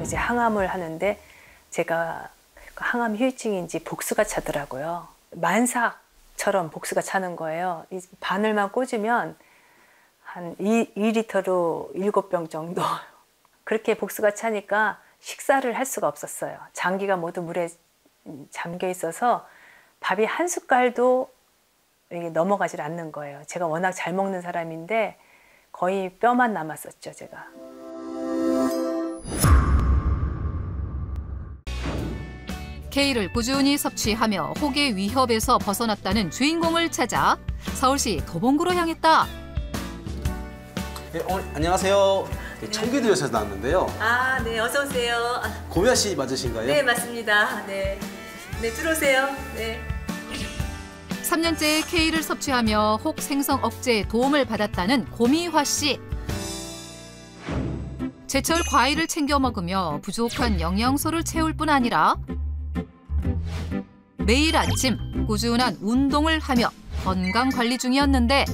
이제 항암을 하는데 제가 항암 후유증인지 복수가 차더라고요. 만삭처럼 복수가 차는 거예요. 이 바늘만 꽂으면 한 2리터로 7병 정도. 그렇게 복수가 차니까 식사를 할 수가 없었어요. 장기가 모두 물에 잠겨 있어서 밥이 한 숟갈도 넘어가질 않는 거예요. 제가 워낙 잘 먹는 사람인데 거의 뼈만 남았었죠, 제가. K를 꾸준히 섭취하며 혹의 위협에서 벗어났다는 주인공을 찾아 서울시 도봉구로 향했다. 네, 안녕하세요. 청기도에서 나왔는데요. 아, 네, 어서 오세요. 고미아 씨 맞으신가요? 네, 맞습니다. 네, 네, 들어오세요. 네. 3년째 K를 섭취하며 혹 생성 억제에 도움을 받았다는 고미화 씨. 제철 과일을 챙겨 먹으며 부족한 영양소를 채울 뿐 아니라 매일 아침 꾸준한 운동을 하며 건강 관리 중이었는데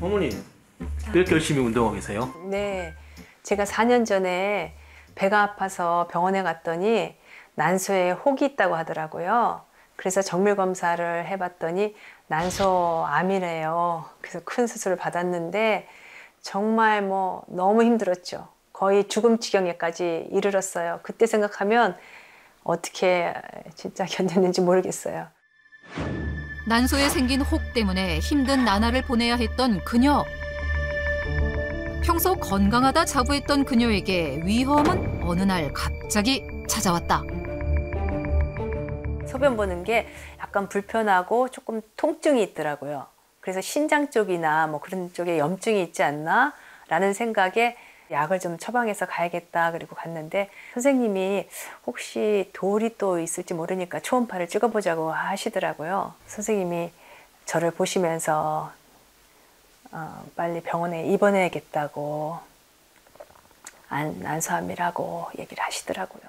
어머니, 왜 이렇게 열심히 운동하고 계세요? 네, 제가 4년 전에 배가 아파서 병원에 갔더니 난소에 혹이 있다고 하더라고요. 그래서 정밀 검사를 해봤더니 난소암이래요. 그래서 큰 수술을 받았는데 정말 너무 힘들었죠. 거의 죽음 지경에까지 이르렀어요. 그때 생각하면 어떻게 진짜 견뎠는지 모르겠어요. 난소에 생긴 혹 때문에 힘든 나날을 보내야 했던 그녀. 평소 건강하다 자부했던 그녀에게 위험은 어느 날 갑자기 찾아왔다. 소변 보는 게 약간 불편하고 조금 통증이 있더라고요. 그래서 신장 쪽이나 그런 쪽에 염증이 있지 않나 라는 생각에 약을 좀 처방해서 가야겠다. 그리고 갔는데 선생님이 혹시 돌이 또 있을지 모르니까 초음파를 찍어보자고 하시더라고요. 선생님이 저를 보시면서 빨리 병원에 입원해야겠다고 난소암이라고 얘기를 하시더라고요.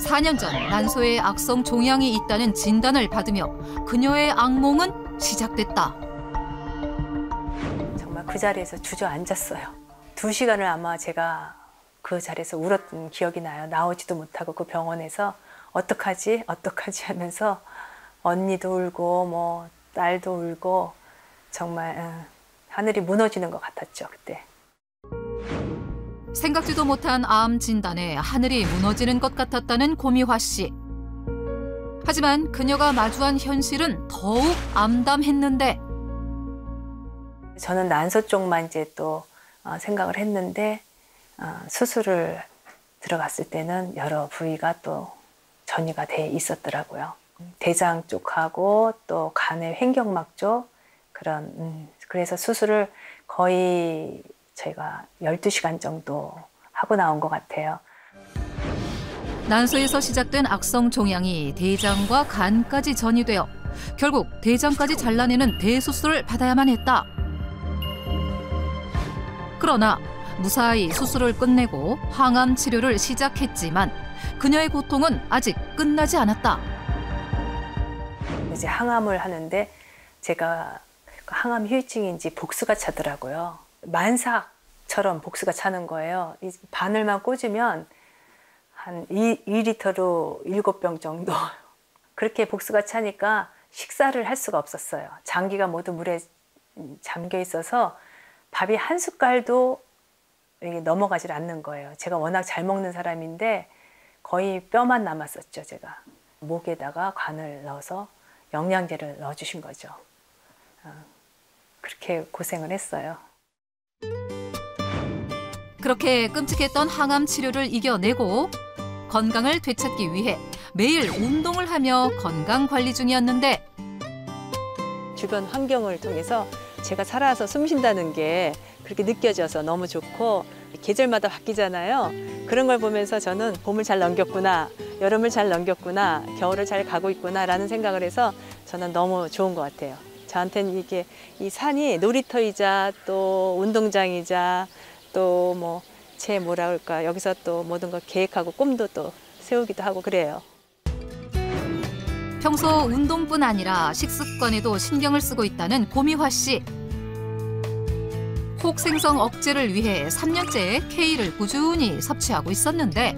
4년 전 난소에 악성 종양이 있다는 진단을 받으며 그녀의 악몽은 시작됐다. 정말 그 자리에서 주저앉았어요. 2시간을 아마 제가 그 자리에서 울었던 기억이 나요. 나오지도 못하고 그 병원에서 어떡하지 하면서 언니도 울고 딸도 울고 정말 하늘이 무너지는 것 같았죠, 그때. 생각지도 못한 암 진단에 하늘이 무너지는 것 같았다는 고미화 씨. 하지만 그녀가 마주한 현실은 더욱 암담했는데 저는 난소 쪽만 이제 또 생각을 했는데 수술을 들어갔을 때는 여러 부위가 또 전이가 돼 있었더라고요. 대장 쪽하고 또 간의 횡격막 쪽 그래서 수술을 거의 저희가 12시간 정도 하고 나온 것 같아요. 난소에서 시작된 악성 종양이 대장과 간까지 전이되어 결국 대장까지 잘라내는 대수술을 받아야만 했다. 그러나 무사히 수술을 끝내고 항암 치료를 시작했지만 그녀의 고통은 아직 끝나지 않았다. 이제 항암을 하는데 제가 항암 후유증인지 복수가 차더라고요. 만삭처럼 복수가 차는 거예요. 이 바늘만 꽂으면 한 2리터로 7병 정도. 그렇게 복수가 차니까 식사를 할 수가 없었어요. 장기가 모두 물에 잠겨 있어서 밥이 한 숟갈도 넘어가질 않는 거예요. 제가 워낙 잘 먹는 사람인데 거의 뼈만 남았었죠, 제가. 목에다가 관을 넣어서 영양제를 넣어주신 거죠. 그렇게 고생을 했어요. 그렇게 끔찍했던 항암 치료를 이겨내고 건강을 되찾기 위해 매일 운동을 하며 건강 관리 중이었는데 주변 환경을 통해서 제가 살아서 숨 쉰다는 게 그렇게 느껴져서 너무 좋고 계절마다 바뀌잖아요. 그런 걸 보면서 저는 봄을 잘 넘겼구나, 여름을 잘 넘겼구나, 겨울을 잘 가고 있구나 라는 생각을 해서 저는 너무 좋은 것 같아요. 저한테는 이 산이 놀이터이자 또 운동장이자 또 제 뭐라 그럴까 여기서 또 모든 걸 계획하고 꿈도 또 세우기도 하고 그래요. 평소 운동뿐 아니라 식습관에도 신경을 쓰고 있다는 고미화 씨. 혹 생성 억제를 위해 3년째 케일을 꾸준히 섭취하고 있었는데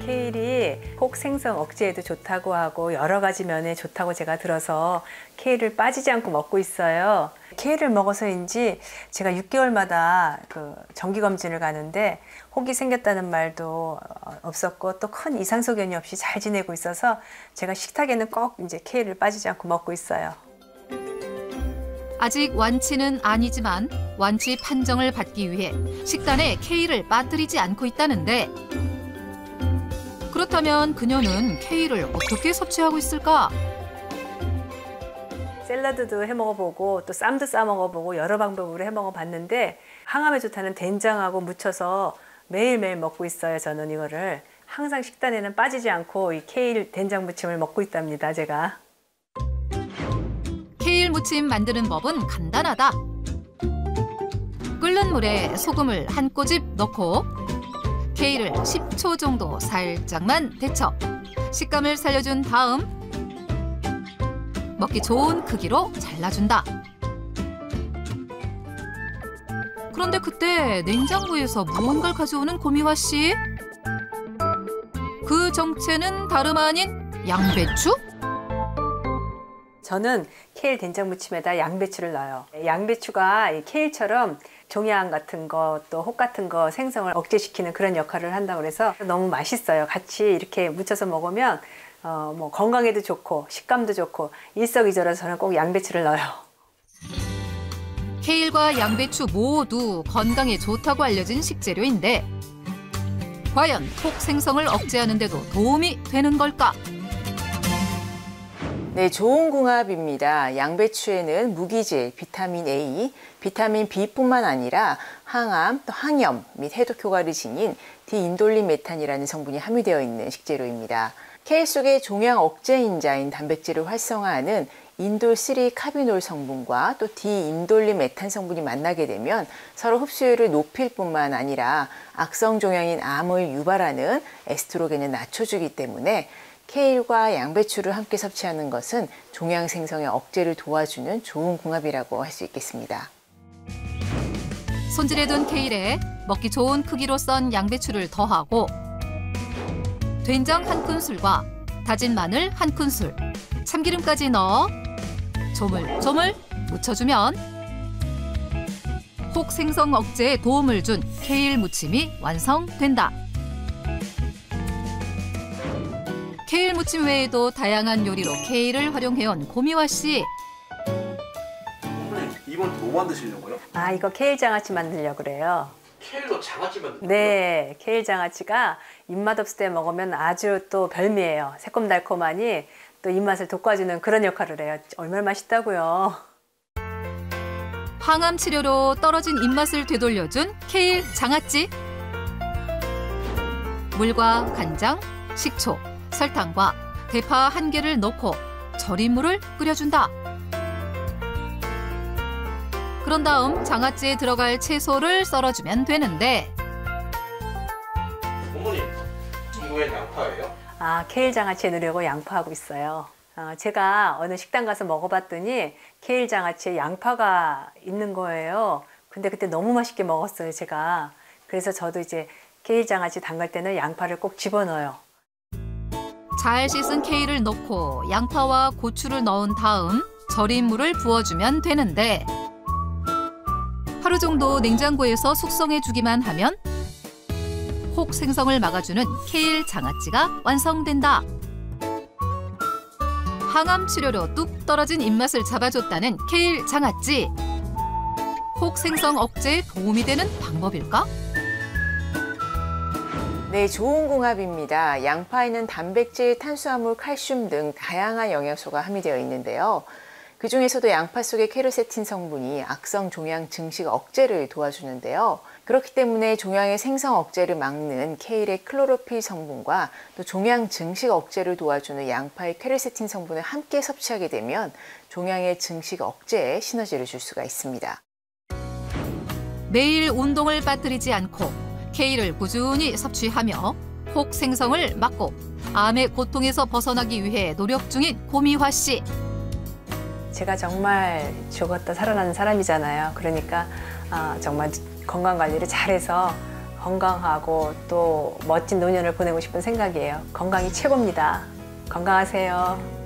케일이 혹 생성 억제에도 좋다고 하고 여러 가지 면에 좋다고 제가 들어서 케일을 빠지지 않고 먹고 있어요. 케일을 먹어서인지 제가 6개월마다 그 정기검진을 가는데 혹이 생겼다는 말도 없었고 또 큰 이상소견이 없이 잘 지내고 있어서 제가 식탁에는 꼭 이제 케일을 빠지지 않고 먹고 있어요. 아직 완치는 아니지만 완치 판정을 받기 위해 식단에 케일을 빠뜨리지 않고 있다는데 그렇다면 그녀는 케일을 어떻게 섭취하고 있을까? 샐러드도 해 먹어보고 또 쌈도 싸 먹어보고 여러 방법으로 해 먹어봤는데 항암에 좋다는 된장하고 무쳐서 매일매일 먹고 있어요. 저는 이거를 항상 식단에는 빠지지 않고 이 케일 된장 무침을 먹고 있답니다. 제가. 케일 무침 만드는 법은 간단하다. 끓는 물에 소금을 한 꼬집 넣고 케일을 10초 정도 살짝만 데쳐 식감을 살려준 다음 먹기 좋은 크기로 잘라준다. 그런데 그때 냉장고에서 무언가를 가져오는 고미화 씨. 그 정체는 다름 아닌 양배추? 저는 케일 된장 무침에다 양배추를 넣어요. 양배추가 이 케일처럼 종양 같은 거 또 혹 같은 거 생성을 억제시키는 그런 역할을 한다고 그래서 너무 맛있어요. 같이 이렇게 무쳐서 먹으면 뭐 건강에도 좋고 식감도 좋고 일석이조라서 저는 꼭 양배추를 넣어요. 케일과 양배추 모두 건강에 좋다고 알려진 식재료인데 과연 혹 생성을 억제하는 데도 도움이 되는 걸까? 네, 좋은 궁합입니다. 양배추에는 무기질, 비타민 A, 비타민 B뿐만 아니라 항암, 또 항염 및 해독 효과를 지닌 디인돌린메탄이라는 성분이 함유되어 있는 식재료입니다. 케일 속의 종양 억제 인자인 단백질을 활성화하는 인돌3 카비놀 성분과 또 디인돌린메탄 성분이 만나게 되면 서로 흡수율을 높일 뿐만 아니라 악성 종양인 암을 유발하는 에스트로겐을 낮춰주기 때문에 케일과 양배추를 함께 섭취하는 것은 종양 생성의 억제를 도와주는 좋은 궁합이라고 할 수 있겠습니다. 손질해둔 케일에 먹기 좋은 크기로 썬 양배추를 더하고 된장 1큰술과 다진 마늘 1큰술, 참기름까지 넣어 조물조물 무쳐주면 혹 생성 억제에 도움을 준 케일 무침이 완성된다. 케일 무침 외에도 다양한 요리로 케일을 활용해온 고미화 씨. 어머니, 이번 뭐 만드시려고요? 아, 이거 케일 장아찌 만들려고 그래요. 케일로 장아찌 만드는 네, 케일 장아찌가 입맛 없을 때 먹으면 아주 또 별미예요. 새콤달콤하니 또 입맛을 돋궈주는 그런 역할을 해요. 얼마나 맛있다고요. 항암 치료로 떨어진 입맛을 되돌려준 케일 장아찌. 물과 간장, 식초, 설탕과 대파 1개를 넣고 절인 물을 끓여준다. 그런 다음 장아찌에 들어갈 채소를 썰어주면 되는데 어머니, 전부엔 양파예요? 아, 케일 장아찌 넣으려고 양파하고 있어요. 제가 어느 식당 가서 먹어봤더니 케일 장아찌에 양파가 있는 거예요. 근데 그때 너무 맛있게 먹었어요, 제가. 그래서 저도 이제 케일 장아찌 담글 때는 양파를 꼭 집어넣어요. 잘 씻은 케일을 넣고 양파와 고추를 넣은 다음 절인 물을 부어주면 되는데 하루 정도 냉장고에서 숙성해주기만 하면 혹 생성을 막아주는 케일 장아찌가 완성된다. 항암 치료로 뚝 떨어진 입맛을 잡아줬다는 케일 장아찌. 혹 생성 억제에 도움이 되는 방법일까? 네, 좋은 궁합입니다. 양파에는 단백질, 탄수화물, 칼슘 등 다양한 영양소가 함유되어 있는데요. 그중에서도 양파 속의 케르세틴 성분이 악성 종양 증식 억제를 도와주는데요. 그렇기 때문에 종양의 생성 억제를 막는 케일의 클로로필 성분과 또 종양 증식 억제를 도와주는 양파의 케르세틴 성분을 함께 섭취하게 되면 종양의 증식 억제에 시너지를 줄 수가 있습니다. 매일 운동을 빠뜨리지 않고 케일을 꾸준히 섭취하며 혹 생성을 막고 암의 고통에서 벗어나기 위해 노력 중인 고미화 씨. 제가 정말 죽었다 살아나는 사람이잖아요. 그러니까 정말 건강 관리를 잘해서 건강하고 또 멋진 노년을 보내고 싶은 생각이에요. 건강이 최고입니다. 건강하세요.